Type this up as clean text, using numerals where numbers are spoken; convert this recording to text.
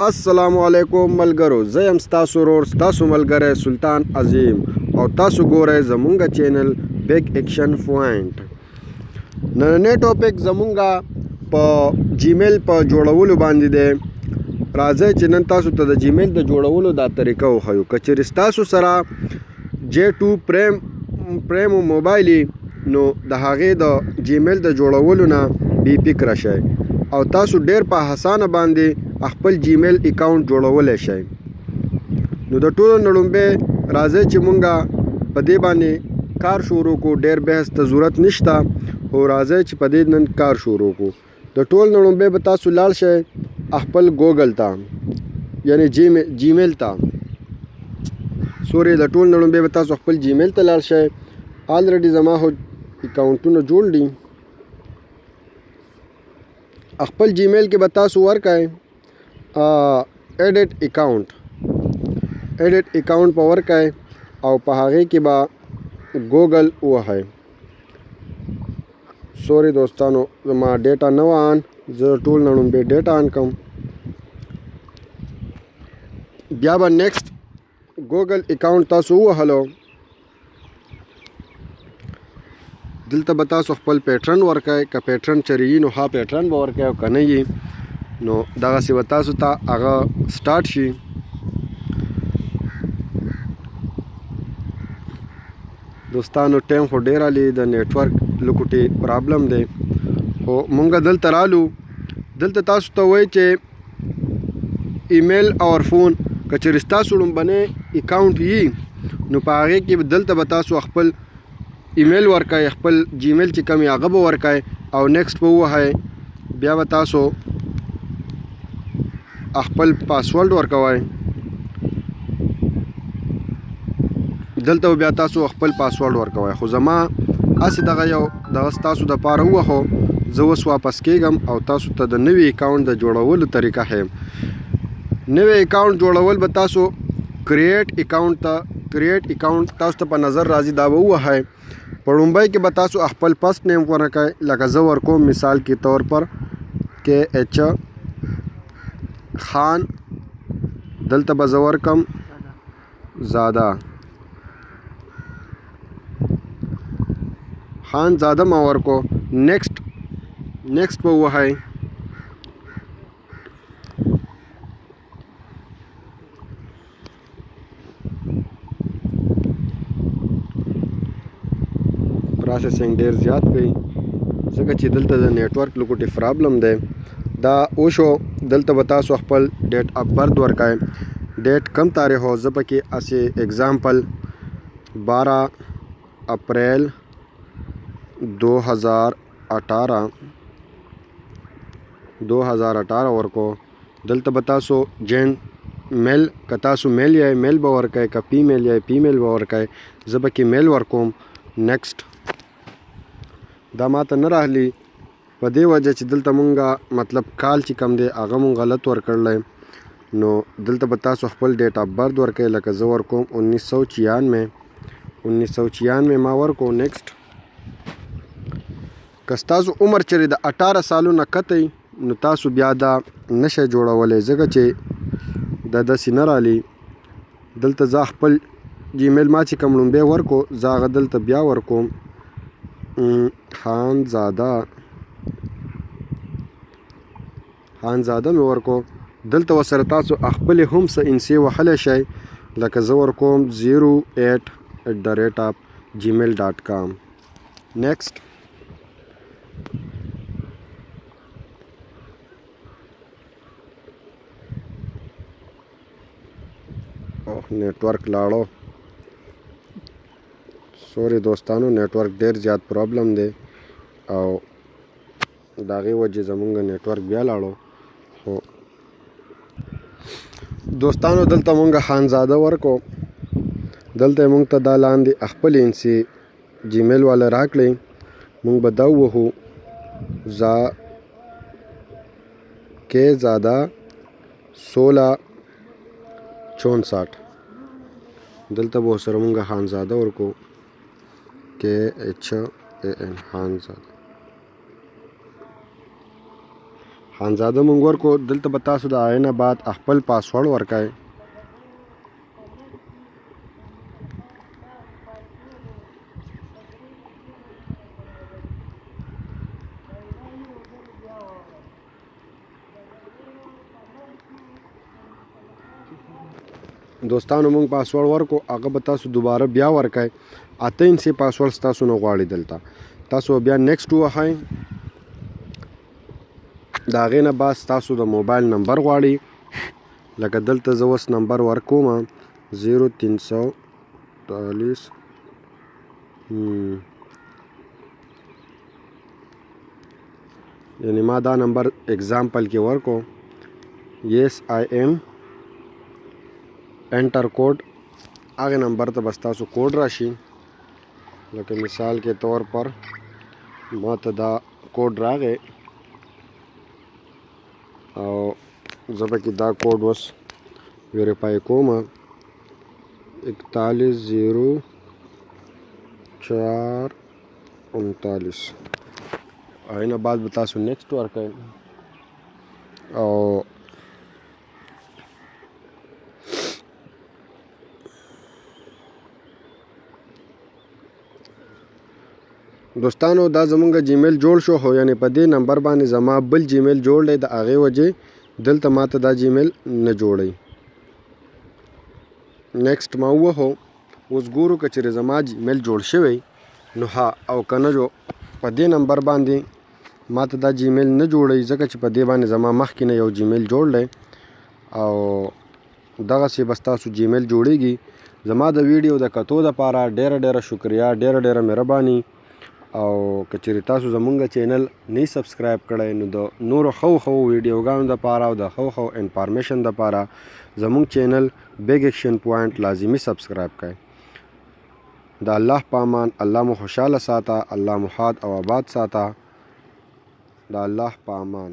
السلام علیکم ملګرو، زه یم ستاسو ورور ستاسو ملګری سلطان عظیم او تاسو ګورئ زمونږ چینل بیگ ایکشن پوینټ. نننی ټاپک زمونږ په جیمیل په جوړولو باندې دی. راځئ چې نن تاسو ته د جیمیل د جوړولو دا طریقه وښیو. که چېرې ستاسو سره J2 پریم موبایل نو د هغې د جیمیل د جوړولو نه بې فکره شئ او تاسو ډیر په اسانه باندې خپل جیمیل اکاونټ جوړولی شئ. نو د ټولو نه لومبی راځئ چې مونږه په دې باندې کار شروع کړو. ډیر بحث ته ضرورت نشته، خو راځئ چې په دې نن کار شروع کړو. د ټولو نه لومبی به تاسو لاړ شئ خپل ګوګل ته، یعنی جیمیل ته. د ټولو نه لومبی به تاسو خپل جیمیل ته لاړ شئ. آلریډي زما خو اکاونټونه جوړ دي. خپل جیمیل کې به تاسو ورکئ ایډیټ اکاونټ په ورکئ او په هغې کې به ګوګل ووهئ. سوري دوستانو، زما ډیټا نه وه آن، زه ټول نه لومبی ډیټا آن کوم. بیا به نیکسټ ګوګل اکاونټ تاسو ووهلو. دلته به تاسو خپل پیټرن ورکئ. که پیټرن چېرې وي نو ها پیټرن به ورکئ، او که نه وي نو دغسې به تاسو ته هغه سټارټ شي. دوستانو ټایم خو ډېر علي، د نیټورک لکوټې پرابلم دی، خو مونږ دلته رالو. دلته تاسو ته وایي چې ایمیل اور فون. که چېرې ستاسو لومبنی اکاونټ وي نو په هغې کې دلته به تاسو خپل ایمیل ورکئ، خپل جیمیل چې کوم هغه به ورکئ او نیکسټ به ووهئ. بیا به تاسو خپل پاسورډ ورکوئ. دلته بیا تاسو خپل پاسورډ ورکوئ. خو زما هسې دغه ستاسو دپاره ووهو. زه اوس واپس کېږم او تاسو ته د نوي اکاونټ د جوړولو طریقه ښیم. نوی اکاونټ جوړول به تاسو کریټ اکاونټ تاسو ته په نظر راځي، دا به ووهئ. په لومبۍ کې به تاسو خپل فرست نیم ورکئ. لکه زه ورکوم مثال کې طور پر KH خان. دلته به زه ورکم زاده خان زاده ما ورکو. نیکسټ به ووهئ. پروسیسنګ ډیر زیات کوي ځکه چې دلته د نیټورک لکوټې پرابلم دی. دا وشو. دلته به تاسو خپل ډیټ اف برث ورکئ. ډیټ کم تاریخ ہو، زه پکې اسې اگزامپل 12 اپریل 2018 ورکو. دلته به تاسو جین میل، که تاسو میل یا میل به ورکئ، که پیمیل یا پیمیل به ورکئ. زه پکې میل ورکوم. نیکسټ. دا ماته نه راغلی په دې وجه چې دلته مونږه مطلب کال چې کم دی هغه مونږ غلط ورکړلی. نو دلته به تاسو خپل ډیټ اف برث ورکئ. لکه زه ورکوم 1996 ما ورکو. نیکسټ. که ستاسو عمر چېرې د 18 سالو نه کته نو تاسو بیا دا نشئ جوړولی ځکه چې دا داسې نه رالی. دلته زه خپل جیمیل ما چې کوم لومبی ورکو، زه هغه دلته بیا ورکوم خانزاده مې ورکو. دلته ورسره تاسو خپلې هم څه انسې وهلی شئ. لکه زه ورکوم 08@gmail.com. نیکسټ. نیټورک لاړو. سوري دوستانو، نیټورک ډیر زیات پرابلم دی او د هغې وجې زمونږ نیټورک بیا لاړو. خو دوستانو دلته مونږ خانزاده ورکو. دلته مونږ ته دا لاندې خپل انسي جیمیل والا راکړئ. مونږ به دا ووهو زاده 1664. دلته به ورسره مونږ خانزاده ورکو. KHAN خانزاده خانزاده مونږ ورکو. دلته به تاسو د هغې نه بعد خپل پاسورډ ورکئ. دوستانو مونږ پاسورډ ورکو، هغه به تاسو دوباره بیا ورکئ. 8 انچي پاسورډ ستاسو نه غواړي. دلته تاسو بیا نیکسټ ووهئ. د هغې نه بعد ستاسو د موبایل نمبر غواړي. لکه دلته زه اوس نمبر ورکوم 0340 یعنی ما دا نمبر اگزامپل کې ورکو. yes I am انټر کوډ. هغه نمبر ته بس تاسو کوډ راشي. لکه مثال کے طور پر ما ته دا کوډ راغی او زه پکې دا کوډ اوس ویریفای کوم 410439. هغې نه بعد به تاسو نیکسټ ورکئ او دوستانو دا زمونږ جیمیل جوړ شو، خو یعنی په دې نمبر باندې زما بل جیمیل جوړ دی. د هغې وجې دلته ماته دا جیمیل نه جوړی. نیکسټ ما ووهو. اوس ګورو که چېرې زما جیمیل جوړ شوی نو ها او که نه جو په دې نمبر باندې ماته دا جیمیل نه جوړی، ځکه چې په دې باندې زما مخکې نه یو جیمیل جوړ دی او دغسې به ستاسو جیمیل جوړیږي. زما د ویډیو د کتو دپاره ډیره شکریه، ډیره مهرباني. او که چېرې تاسو زمونږ چینل نه سبسکرایب کړی نو د نورو ښو ویډیوګانو دپاره او د ښو انفارمیشن دپاره زمونږ چینل بیگ ایکشن پوینټ لازمي سبسکرایب کړئ. د الله په امان. الله مو خوشحاله ساته، الله مو ښاد او آباد ساته. د الله په امان.